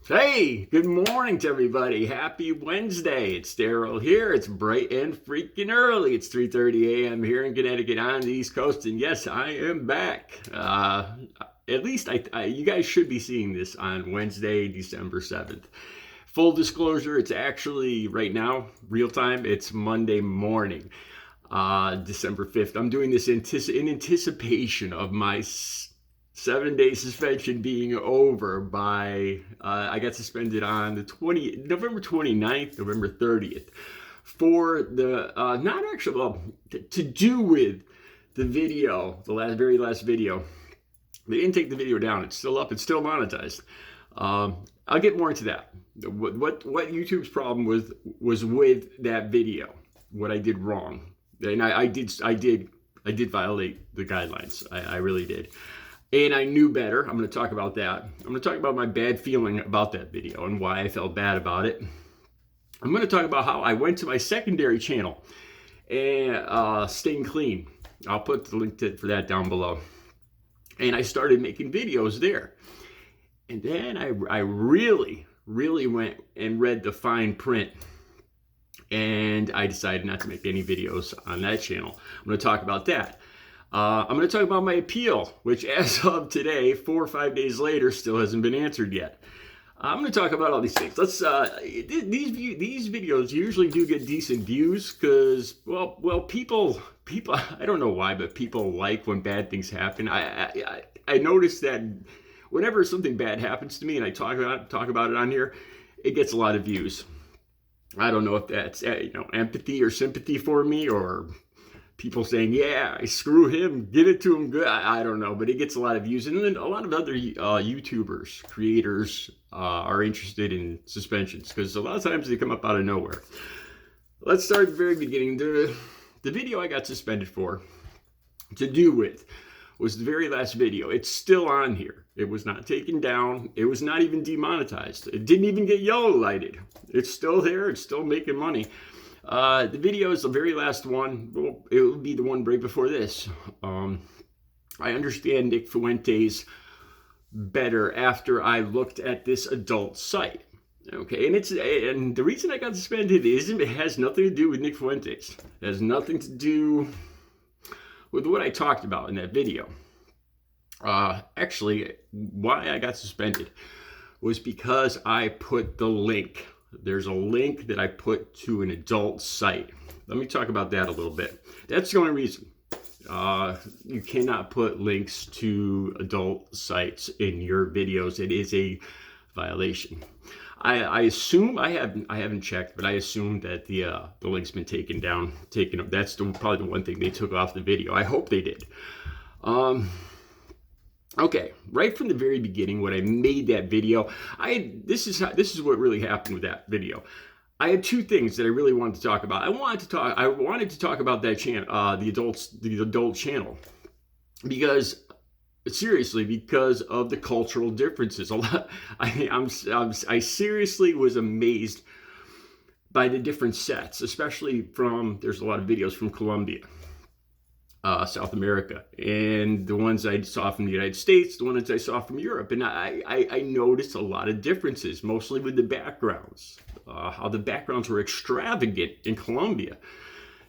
Hey, good morning to everybody. Happy Wednesday. It's Daryl here. It's bright and freaking early. It's 3:30 a.m. here in Connecticut on the East Coast. And yes, I am back. At least you guys should be seeing this on Wednesday, December 7th. Full disclosure, it's actually right now, real time, it's Monday morning, December 5th. I'm doing this in anticipation of my 7-day suspension being over by I got suspended on the November 29th, November 30th for the not actually well to do with the video, the very last video. They didn't take the video down. It's still up. It's still monetized. I'll get more into that. What YouTube's problem was with that video, what I did wrong, and I did violate the guidelines. I really did. And I knew better. I'm going to talk about that. I'm going to talk about my bad feeling about that video and why I felt bad about it. I'm going to talk about how I went to my secondary channel and Staying Clean. I'll put the link for that down below. And I started making videos there. And then I really went and read the fine print. And I decided not to make any videos on that channel. I'm going to talk about that. I'm going to talk about my appeal, which as of today, 4 or 5 days later, still hasn't been answered yet. I'm going to talk about all these things. Let's these videos usually do get decent views because well people I don't know why, but people like when bad things happen. I noticed that whenever something bad happens to me and I talk about it on here, it gets a lot of views. I don't know if that's empathy or sympathy for me, or people saying, yeah, screw him, give it to him good. I don't know, but it gets a lot of views. And then a lot of other YouTubers, creators are interested in suspensions because a lot of times they come up out of nowhere. Let's start at the very beginning. The video I got suspended for to do with was the very last video. It's still on here. It was not taken down. It was not even demonetized. It didn't even get yellow lighted. It's still there. It's still making money. The video is the very last one. Well, it will be the one right before this. I understand Nick Fuentes better after I looked at this adult site. Okay, and the reason I got suspended it has nothing to do with Nick Fuentes. It has nothing to do with what I talked about in that video. Actually, why I got suspended was because I put the link. There's a link that I put to an adult site. Let me talk about that a little bit. That's the only reason. You cannot put links to adult sites in your videos. It is a violation. I assume I haven't checked, but I assume that the link's been taken down. That's probably the one thing they took off the video. I hope they did. Okay, right from the very beginning, when I made that video, this is what really happened with that video. I had two things that I really wanted to talk about. I wanted to talk about that channel, the adult channel, because of the cultural differences. I seriously was amazed by the different sets, especially there's a lot of videos from Colombia. South America, and the ones I saw from the United States, the ones I saw from Europe, and I noticed a lot of differences, mostly with the backgrounds, how the backgrounds were extravagant in Colombia.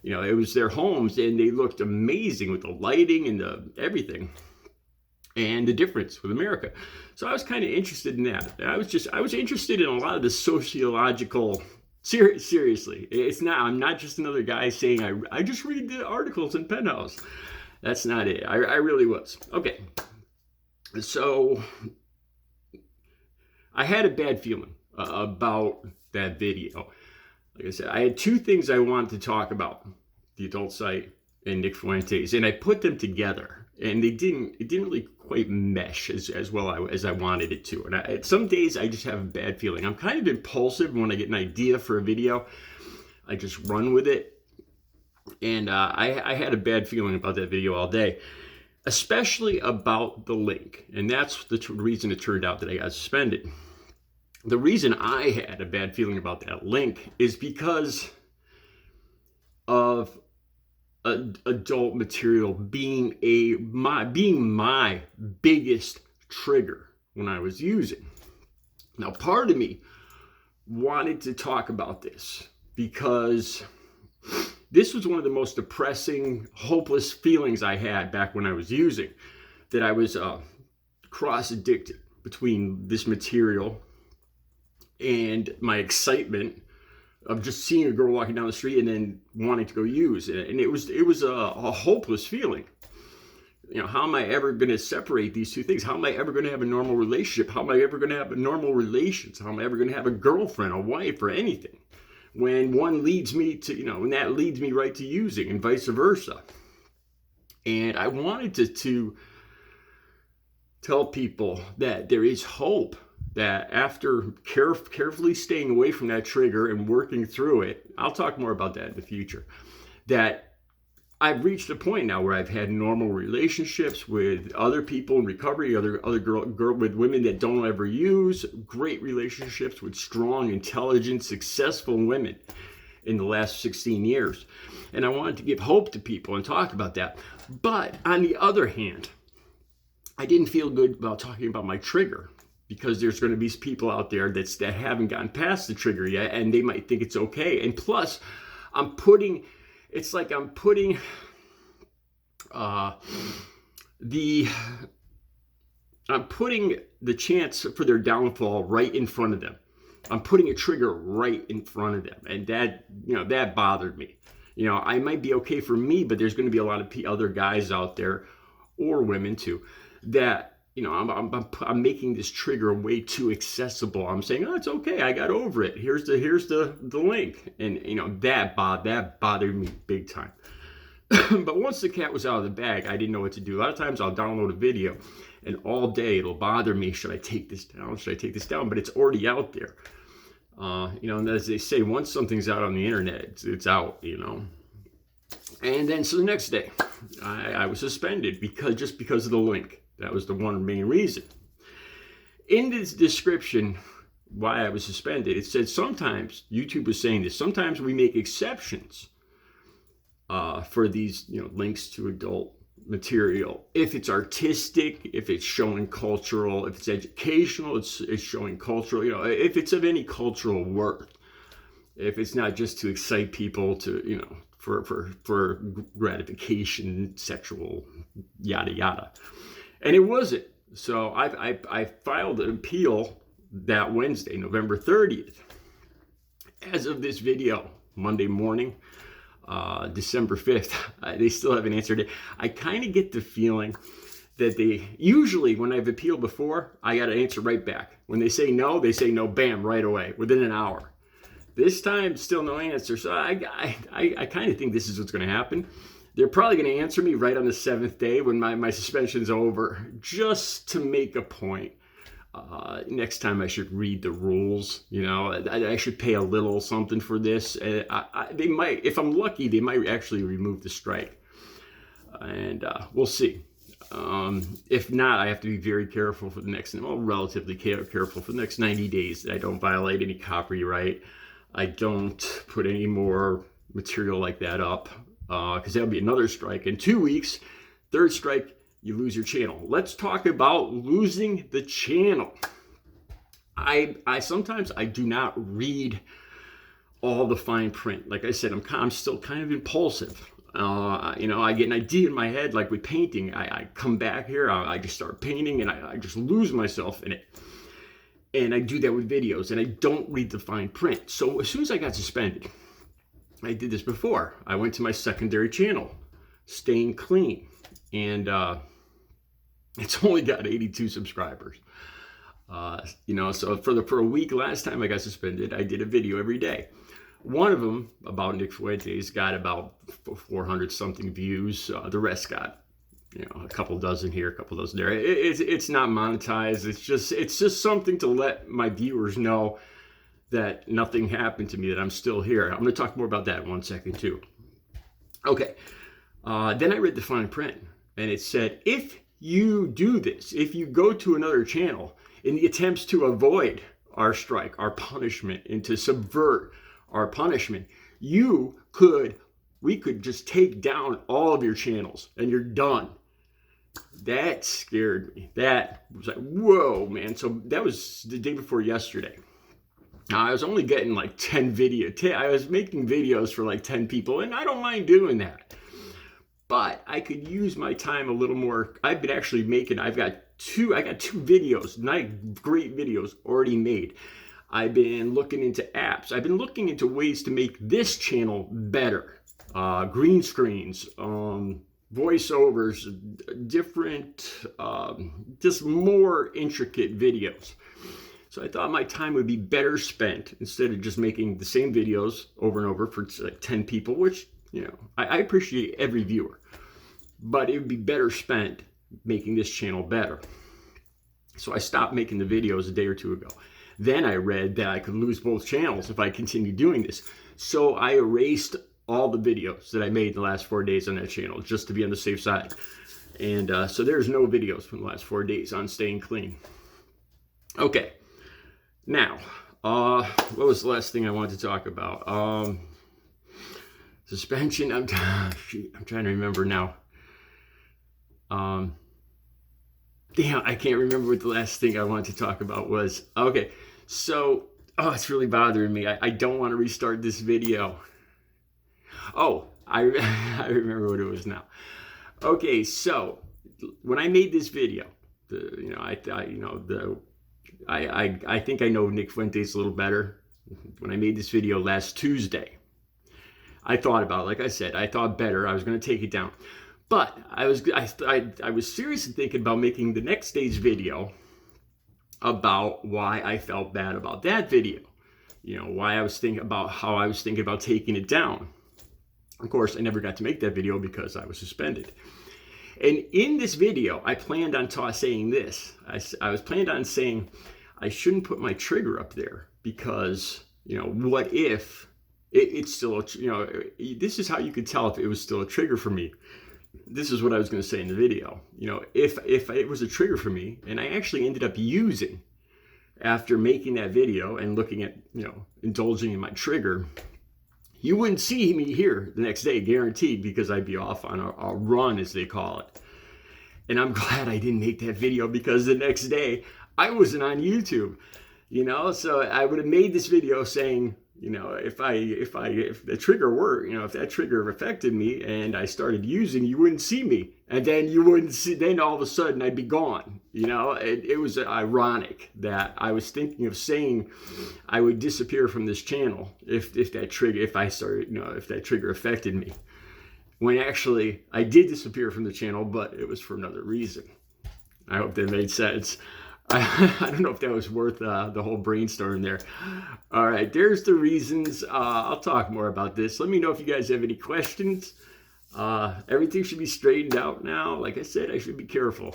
It was their homes, and they looked amazing with the lighting and everything, and the difference with America. So I was kind of interested in that. I was interested in a lot of the sociological. Seriously, I'm not just another guy saying I just read the articles in Penthouse. That's not it. I really was. Okay. So I had a bad feeling about that video. Like I said, I had two things I wanted to talk about: the adult site and Nick Fuentes, and I put them together, and it didn't really quite mesh as well as I wanted it to. And some days I just have a bad feeling. I'm kind of impulsive when I get an idea for a video. I just run with it. And I had a bad feeling about that video all day, especially about the link. And that's the reason it turned out that I got suspended. The reason I had a bad feeling about that link is because of adult material being my biggest trigger when I was using. Now, part of me wanted to talk about this because this was one of the most depressing, hopeless feelings I had back when I was using, that I was cross-addicted between this material and my excitement of just seeing a girl walking down the street and then wanting to go use it. And it was a hopeless feeling. You know, how am I ever going to separate these two things? How am I ever going to have a normal relationship? How am I ever going to have a normal relations? How am I ever going to have a girlfriend, a wife, or anything? When one leads me to, and that leads me right to using, and vice versa. And I wanted to tell people that there is hope, that after carefully staying away from that trigger and working through it, I'll talk more about that in the future, that I've reached a point now where I've had normal relationships with other people in recovery, other girl with women that don't ever use, great relationships with strong, intelligent, successful women in the last 16 years. And I wanted to give hope to people and talk about that. But on the other hand, I didn't feel good about talking about my trigger, because there's going to be people out there that haven't gotten past the trigger yet, and they might think it's okay. And plus, I'm putting the chance for their downfall right in front of them. I'm putting a trigger right in front of them, and that bothered me. I might be okay for me, but there's going to be a lot of other guys out there, or women too, that I'm making this trigger way too accessible. I'm saying, oh, it's okay, I got over it. Here's the link, and that bothered me big time. But once the cat was out of the bag, I didn't know what to do. A lot of times I'll download a video, and all day it'll bother me. Should I take this down? Should I take this down? But it's already out there. And as they say, once something's out on the internet, it's out. And then so the next day, I was suspended because of the link. That was the one main reason. In this description, why I was suspended, it said sometimes, YouTube was saying this, sometimes we make exceptions for these links to adult material. If it's artistic, if it's showing cultural, if it's educational, it's showing cultural, if it's of any cultural worth. If it's not just to excite people to, for gratification, sexual, yada, yada. And it wasn't. So I filed an appeal that Wednesday, November 30th. As of this video, Monday morning, December 5th, they still haven't answered it. I kind of get the feeling that usually when I've appealed before, I got to answer right back. When they say no, bam, right away, within an hour. This time, still no answer. So I kind of think this is what's going to happen. They're probably going to answer me right on the 7th day when my suspension's over, just to make a point. Next time I should read the rules. I should pay a little something for this. They might, if I'm lucky, they might actually remove the strike. And we'll see. If not, I have to be very careful for the next, relatively careful for the next 90 days that I don't violate any copyright. I don't put any more material like that up. Because that'll be another strike. In 2 weeks, third strike, you lose your channel. Let's talk about losing the channel. I sometimes do not read all the fine print. Like I said, I'm still kind of impulsive. I get an idea in my head, like with painting. I come back here, I just start painting, and I just lose myself in it. And I do that with videos, and I don't read the fine print. So as soon as I got suspended, I did this before. I went to my secondary channel, Staying Clean, and it's only got 82 subscribers. So for a week last time I got suspended, I did a video every day. One of them about Nick Fuentes got about 400 something views. The rest got a couple dozen here, a couple dozen there. It's not monetized. It's just something to let my viewers know that nothing happened to me, that I'm still here. I'm going to talk more about that in 1 second too. Okay. Then I read the fine print, and it said, if you do this, if you go to another channel in the attempts to avoid our strike, our punishment, and to subvert our punishment, we could just take down all of your channels and you're done. That scared me. That was like, whoa, man. So that was the day before yesterday. Now, I was only getting like 10 I was making videos for like 10 people, and I don't mind doing that. But I could use my time a little more. I've been actually making, I got two videos, great videos already made. I've been looking into apps. I've been looking into ways to make this channel better. Green screens, voiceovers, different, just more intricate videos. So I thought my time would be better spent instead of just making the same videos over and over for like 10 people, which, you know, I appreciate every viewer, but it would be better spent making this channel better. So I stopped making the videos a day or two ago. Then I read that I could lose both channels if I continued doing this. So I erased all the videos that I made in the last 4 days on that channel just to be on the safe side. And so there's no videos from the last 4 days on staying clean. Okay. Now, what was the last thing I wanted to talk about? Suspension. I'm trying to remember now. Damn, I can't remember what the last thing I wanted to talk about was. Okay, so, it's really bothering me. I don't want to restart this video. Oh, I remember what it was now. Okay, so when I made this video, I think I know Nick Fuentes a little better. When I made this video last Tuesday, I thought about it. Like I said, I thought better. I was going to take it down. But I was seriously thinking about making the next day's video about why I felt bad about that video. You know, why I was thinking about how I was thinking about taking it down. Of course, I never got to make that video because I was suspended. And in this video, I planned on saying this. I was planned on saying I shouldn't put my trigger up there because, you know, what if it's still, you know, this is how you could tell if it was still a trigger for me. This is what I was going to say in the video. You know, if it was a trigger for me, and I actually ended up using, after making that video and looking at, you know, indulging in my trigger, you wouldn't see me here the next day, guaranteed, because I'd be off on a run, as they call it. And I'm glad I didn't make that video because the next day I wasn't on YouTube, you know. So I would have made this video saying, you know, if the trigger were, you know, if that trigger affected me and I started using, you wouldn't see me, and then you wouldn't see. Then all of a sudden I'd be gone. You know, it was ironic that I was thinking of saying I would disappear from this channel if that trigger, if that trigger affected me, when actually I did disappear from the channel, but it was for another reason. I hope that made sense. I don't know if that was worth the whole brainstorm there. All right, there's the reasons. I'll talk more about this. Let me know if you guys have any questions. Everything should be straightened out now. Like I said, I should be careful.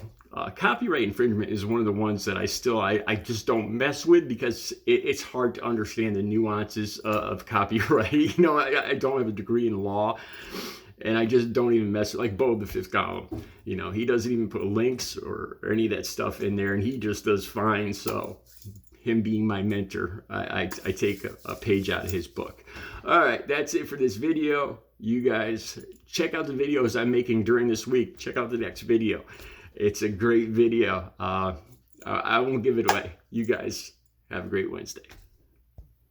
Copyright infringement is one of the ones that I just don't mess with because it's hard to understand the nuances of copyright. You know, I don't have a degree in law. And I just don't even mess with, like Bo, the fifth column. You know, he doesn't even put links or any of that stuff in there, and he just does fine. So him being my mentor, I take a page out of his book. All right, that's it for this video. You guys check out the videos I'm making during this week. Check out the next video. It's a great video. I won't give it away. You guys have a great Wednesday.